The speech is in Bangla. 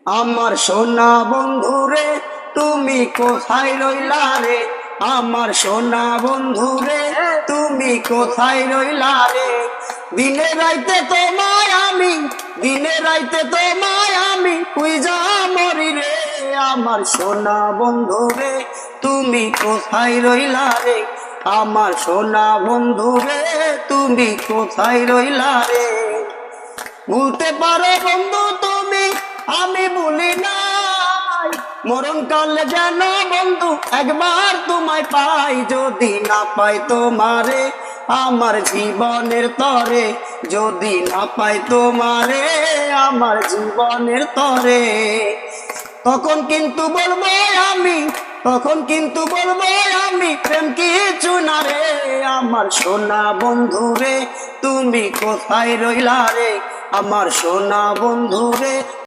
আমার সোনা বন্ধু রে তুমি কোথায় রইলা রে, আমার সোনা বন্ধু রে তুমি কোথায় রইলা রে। দিনে রাইতে তোমায় আমি, দিনে রাইতে তোমায় আমি খুঁজা মরি রে। আমার সোনা বন্ধু রে তুমি কোথায় রইলা রে, আমার সোনা বন্ধু রে তুমি কোথায় রইলা রে। ভুলতে পারো বন্ধু তুমি, আমি ভুলি নাই, মরণ কালে যেন বন্ধু একবার তোমায় পাই। যদি না পাই তোমারে আমার জীবনের তরে, যদি না পাই তোমারে আমার জীবনের তরে, তখন কিন্তু বলবো আমি, তখন কিন্তু বলবো আমি প্রেম কিছু না রে। আমার সোনা বন্ধু রে তুমি কোথায় রইলা রে, আমার সোনা বন্ধু রে।